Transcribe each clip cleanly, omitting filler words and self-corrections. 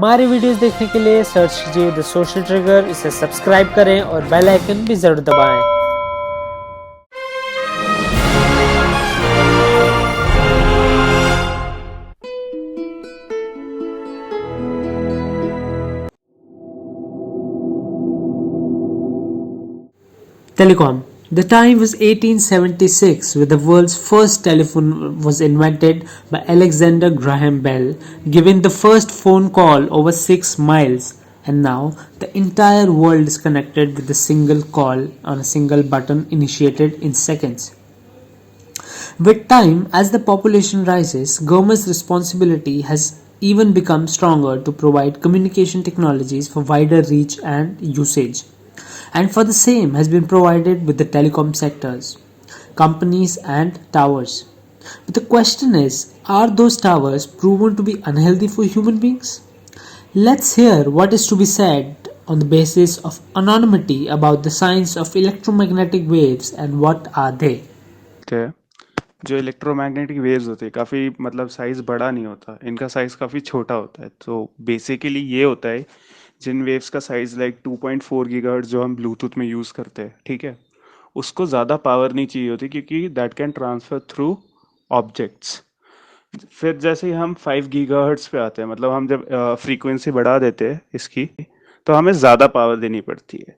हमारे वीडियोस देखने के लिए सर्च कीजिए द सोशल ट्रिगर, इसे सब्सक्राइब करें और बेल आइकन भी जरूर दबाएं। Telecom. The time was 1876 when the world's first telephone was invented by Alexander Graham Bell, giving the first phone call over 6 miles. And now the entire world is connected with a single call on a single button initiated in seconds. With time, as the population rises, government's responsibility has even become stronger to provide communication technologies for wider reach and usage. And for the same has been provided with the telecom sectors, companies and towers. But the question is, are those towers proven to be unhealthy for human beings? Let's hear what is to be said on the basis of anonymity about the science of electromagnetic waves and what are they. थे जो electromagnetic waves होते हैं काफ़ी मतलब size बड़ा नहीं होता, इनका साइज़ काफ़ी छोटा होता है। तो बेसिकली ये होता है जिन वेव्स का साइज़ लाइक 2.4 गीगाहर्ट्ज़ जो हम ब्लूटूथ में यूज़ करते हैं, ठीक है, उसको ज़्यादा पावर नहीं चाहिए होती क्योंकि that can transfer through objects. फिर जैसे ही हम 5 गीगाहर्ट्ज़ पे आते हैं, मतलब हम जब फ्रीक्वेंसी बढ़ा देते हैं इसकी, तो हमें ज़्यादा पावर देनी पड़ती है।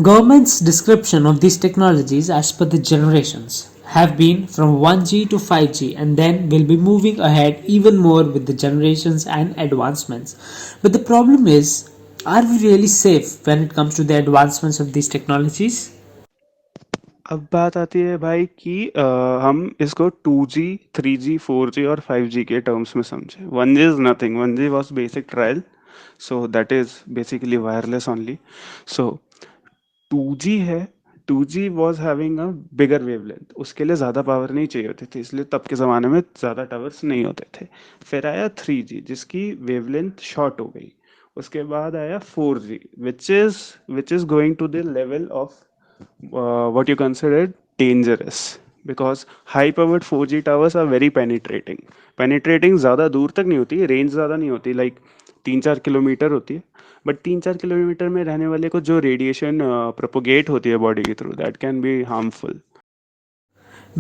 Government's description of these technologies as per the generations have been from 1G to 5G and then will be moving ahead even more with the generations and advancements. But the problem is, are we really safe when it comes to the advancements of these technologies? अब बात आती है भाई कि हम इसको 2G, 3G, 4G और 5G के टर्म्स में समझें। 1G is nothing, 1G was basic trial, so that is basically wireless only. So 2G है, 2G was having a bigger wavelength, उसके लिए ज़्यादा पावर नहीं चाहिए होती थी, इसलिए तब के ज़माने में ज़्यादा टावर्स नहीं होते थे। फिर आया 3G जिसकी वेवलेंथ शॉर्ट हो गई। उसके बाद आया 4G which is going to the level of what you consider dangerous, because high powered 4G towers are very penetrating ज़्यादा दूर तक नहीं होती, रेंज ज़्यादा नहीं होती, लाइक 3-4 किलोमीटर होती है, बट 3-4 किलोमीटर में रहने वाले को जो रेडिएशन प्रोपोगेट होती है बॉडी के through, that can be harmful.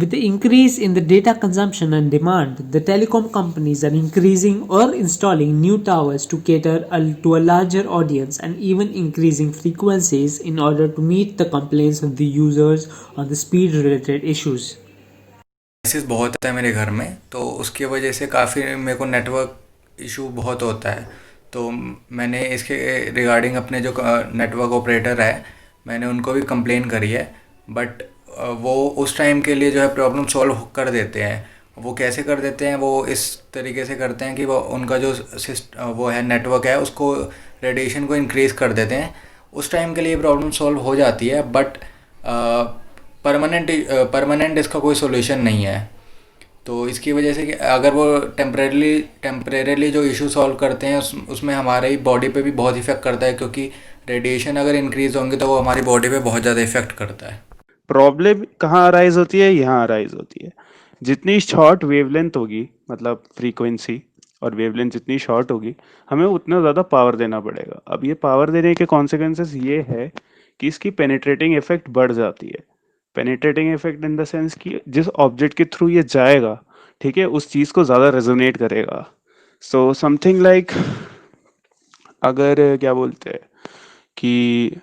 With the increase in the data consumption and demand, the telecom companies are increasing or installing new towers to cater to a larger audience and even increasing frequencies in order to meet the complaints of the users on the speed related issues. Message बहुत है मेरे घर में, तो उसकी वजह से काफ़ी मेरे को नेटवर्क इशू बहुत होता है। तो मैंने इसके रिगार्डिंग अपने जो नेटवर्क ऑपरेटर है, मैंने उनको भी कंप्लेन करी है, बट वो उस टाइम के लिए जो है प्रॉब्लम सॉल्व कर देते हैं। वो कैसे कर देते हैं, वो इस तरीके से करते हैं कि वो उनका जो वो है नेटवर्क है उसको रेडिएशन को इंक्रीज़ कर देते हैं। उस टाइम के लिए प्रॉब्लम सॉल्व हो जाती है, बट परमानेंट इसका कोई सोल्यूशन नहीं है। तो इसकी वजह से कि अगर वो टेम्परेरीली जो इशू सॉल्व करते हैं उसमें हमारी बॉडी पे भी बहुत इफ़ेक्ट करता है, क्योंकि रेडिएशन अगर इंक्रीज़ होंगे तो वो हमारी बॉडी पे बहुत ज़्यादा इफ़ेक्ट करता है। प्रॉब्लम कहाँ अराइज होती है, यहाँ अराइज होती है। जितनी शॉर्ट वेवलेंथ होगी, मतलब फ्रीक्वेंसी और वेवलेंथ जितनी शॉर्ट होगी, हमें उतना ज़्यादा पावर देना पड़ेगा। अब ये पावर देने के कॉन्सिक्वेंसेस ये है कि इसकी पेनिट्रेटिंग इफेक्ट बढ़ जाती है। Penetrating effect in the sense कि जिस ऑब्जेक्ट के थ्रू ये जाएगा, ठीक है, उस चीज़ को ज़्यादा रेजोनेट करेगा। सो समथिंग लाइक, अगर क्या बोलते हैं कि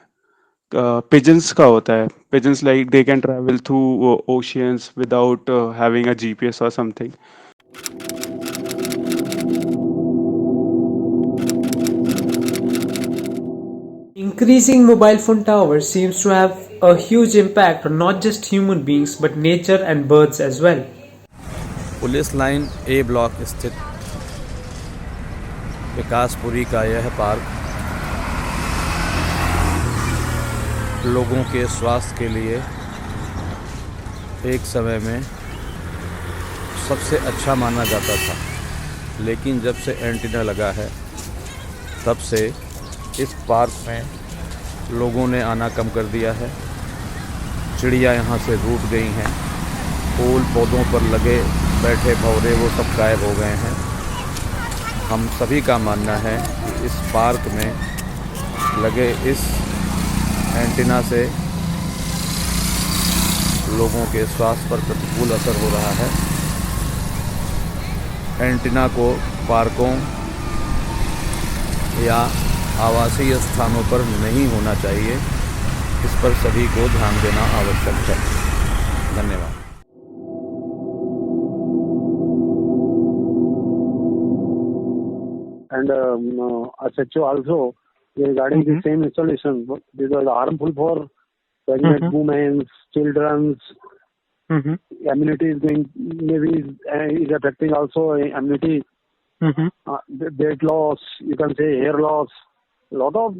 पिजन्स का होता है, pigeons like they can travel through oceans without having a GPS और something. Increasing mobile phone towers seems to have a huge impact on not just human beings but nature and birds as well. Police line A block स्थित विकासपुरी का यह park लोगों के स्वास्थ्य के लिए एक समय में सबसे अच्छा माना जाता था, लेकिन जब से एंटीना लगा है तब से इस पार्क में लोगों ने आना कम कर दिया है। चिड़िया यहाँ से रूठ गई हैं, फूल पौधों पर लगे बैठे भंवरे वो सब गायब हो गए हैं। हम सभी का मानना है इस पार्क में लगे इस एंटीना से लोगों के स्वास्थ्य पर प्रतिकूल असर हो रहा है। एंटीना को पार्कों या आवासीय स्थानों पर नहीं होना चाहिए। इस पर सभी को ध्यान देना आवश्यक है। धन्यवाद। And SHO also regarding the same installation, these are harmful for pregnant women, children. Immunity is going, maybe is affecting also immunity. Weight loss, you can say hair loss, lot of.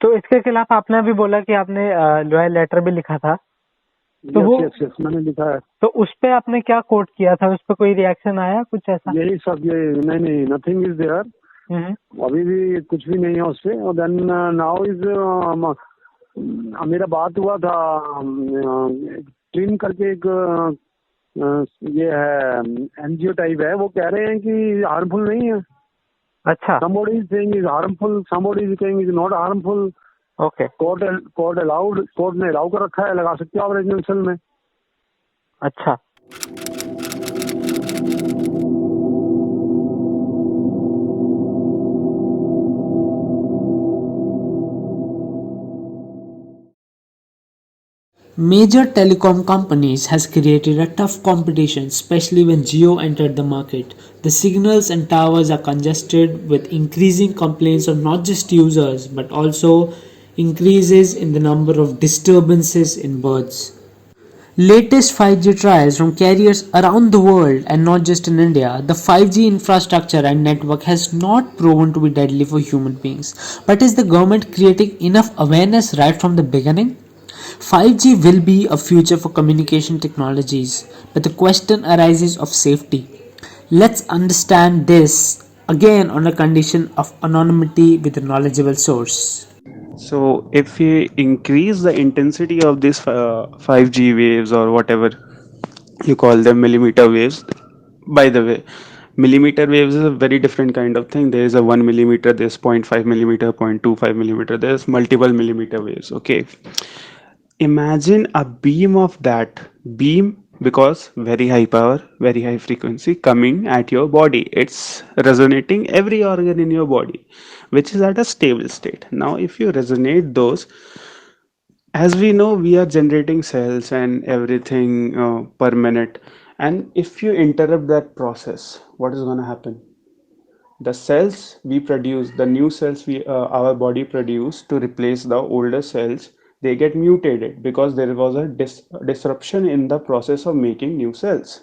तो इसके खिलाफ आपने अभी बोला कि आपने lawyer letter भी लिखा था, तो वो yes, मैंने लिखा है। तो उस पे आपने क्या कोट किया था? उस पे कोई रिएक्शन आया कुछ ऐसा? यही सब, ये नहीं, नथिंग इज देयर। अभी भी कुछ भी नहीं है उस पे। और देन नाउ इज मेरा बात हुआ था ट्रिम करके एक ये है एनजीओ टाइप है, वो कह रहे हैं कि हार्मफुल नहीं है। अच्छा। somebody is saying is harmful, somebody is saying is not harmful. Okay. Court allowed, court ने अलाउ कर रखा है, लगा सकते हो आप रेजिडेंशियल में। अच्छा। Major telecom companies has created a tough competition, especially when Jio entered the market. The signals and towers are congested, with increasing complaints of not just users but also increases in the number of disturbances in birds. Latest 5G trials from carriers around the world and not just in India, the 5G infrastructure and network has not proven to be deadly for human beings. But is the government creating enough awareness right from the beginning? 5G will be a future for communication technologies, but the question arises of safety. Let's understand this again on a condition of anonymity with a knowledgeable source. So if we increase the intensity of this 5G waves or whatever you call them, millimeter waves, by the way, millimeter waves is a very different kind of thing. There is a 1 millimeter, there's 0.5 millimeter, 0.25 millimeter, there's multiple millimeter waves. Okay, imagine a beam of that beam, because very high power, very high frequency coming at your body, it's resonating every organ in your body, which is at a stable state. Now if you resonate those, as we know, we are generating cells and everything per minute, and if you interrupt that process, what is going to happen? The cells we produce, the new cells we our body produce to replace the older cells, they get mutated because there was a disruption in the process of making new cells.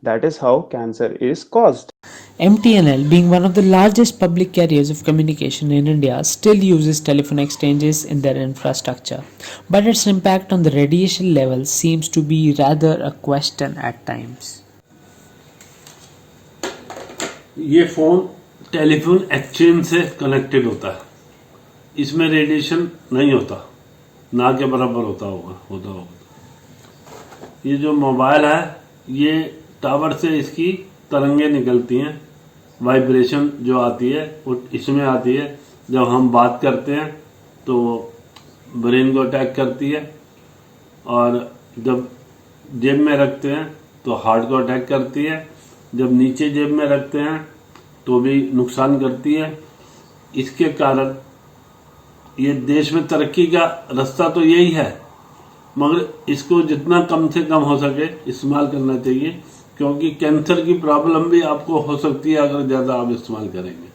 That is how cancer is caused. MTNL, being one of the largest public carriers of communication in India, still uses telephone exchanges in their infrastructure, but its impact on the radiation level seems to be rather a question at times. ये phone telephone exchange से connected होता है, इसमें radiation नहीं होता, ना के बराबर होता होगा। ये जो मोबाइल है, ये टावर से इसकी तरंगे निकलती हैं, वाइब्रेशन जो आती है वो इसमें आती है। जब हम बात करते हैं तो ब्रेन को अटैक करती है, और जब जेब में रखते हैं तो हार्ट को अटैक करती है, जब नीचे जेब में रखते हैं तो भी नुकसान करती है। इसके कारण ये देश में तरक्की का रास्ता तो यही है, मगर इसको जितना कम से कम हो सके इस्तेमाल करना चाहिए, क्योंकि कैंसर की प्रॉब्लम भी आपको हो सकती है अगर ज़्यादा आप इस्तेमाल करेंगे।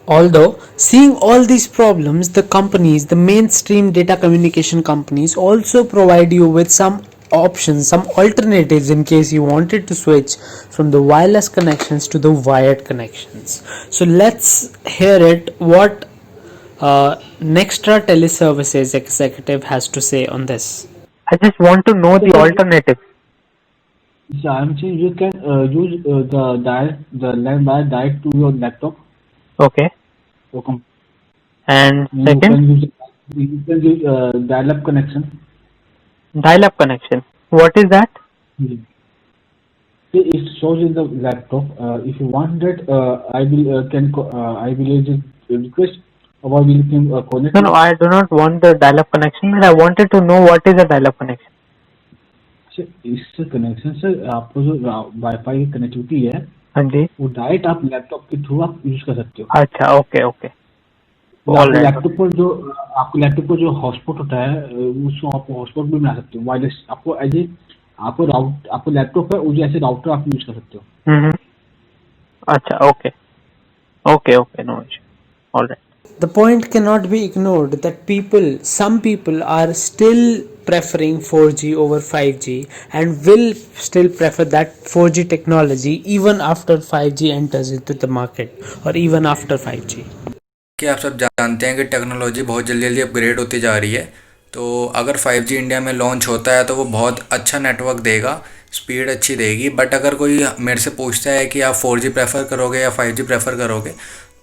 Although seeing all these problems, the companies, the mainstream data communication companies, also provide you with some options, some alternatives in case you wanted to switch from the wireless connections to the wired connections. So let's hear it what Nextra Teleservices executive has to say on this. I just want to know the alternative. So I'm saying you can use the landline direct to your laptop. Okay. Or And you second, can use dial-up connection. dial-up connection. What is that? Hmm. It shows in the laptop. If you want that, I will just request or we can connect No, no, you. I do not want the dial-up connection, but I wanted to know what is a dial-up connection. Sir इससे connection sir आपको जो wifi की connectivity है हाँ जी. वो direct आप laptop के through आप यूज कर सकते हो अच्छा, ओके ओके. या ऑल राइट. आपके लैपटॉप पर जो हॉटस्पॉट होता है उसको आप हॉटस्पॉट भी बना सकते हो वायरलेस आपको एज ए आपको लैपटॉप है उस जैसे राउटर आप यूज कर सकते हो. अच्छा, okay okay, no issue. All right. The point cannot be ignored that some people are still preferring 4G over 5G and will still prefer that 4G technology even after 5G enters into the market or even after 5G. कि आप सब जानते हैं कि technology बहुत जल्दी जल्दी upgrade होती जा रही है। तो अगर 5G इंडिया में लॉन्च होता है तो वो बहुत अच्छा नेटवर्क देगा, स्पीड अच्छी देगी। बट अगर कोई मेरे से पूछता है कि आप 4G प्रेफर करोगे या 5G प्रेफर करोगे,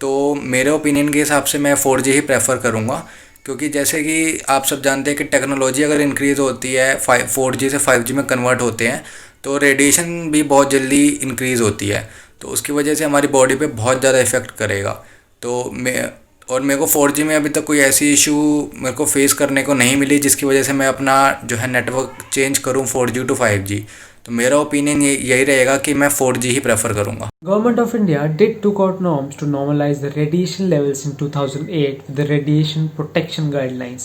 तो मेरे ओपिनियन के हिसाब से मैं 4G ही प्रेफर करूँगा। क्योंकि जैसे कि आप सब जानते हैं कि टेक्नोलॉजी अगर इंक्रीज़ होती है, 4G से 5G में कन्वर्ट होते हैं, तो रेडिएशन भी बहुत जल्दी इंक्रीज़ होती है। तो उसकी वजह से हमारी बॉडी पे बहुत ज़्यादा इफ़ेक्ट करेगा। तो मेरे को 4G में अभी तक कोई ऐसी इशू मेरे को फेस करने को नहीं मिली जिसकी वजह से मैं अपना जो है नेटवर्क चेंज करूं 4G टू 5G। तो मेरा ओपिनियन यही रहेगा कि मैं 4G ही प्रेफर करूंगा। Government of India did took out norms to normalize the radiation levels in 2008 with the radiation protection guidelines,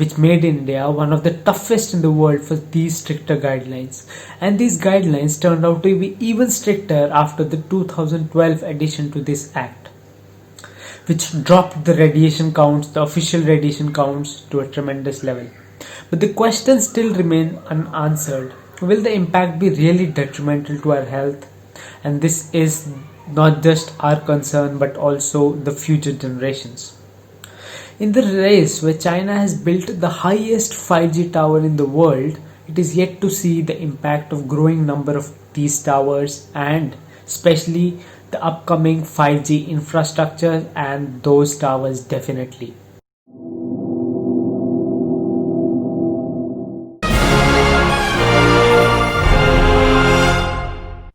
which made India one of the toughest in the world for these stricter guidelines. And these guidelines turned out to be even stricter after the 2012 addition to this act, which dropped the radiation counts, the official radiation counts, to a tremendous level. But the questions still remain unanswered. Will the impact be really detrimental to our health? And this is not just our concern but also the future generations. In the race where China has built the highest 5G tower in the world, it is yet to see the impact of growing number of these towers and especially the upcoming 5G infrastructure and those towers definitely.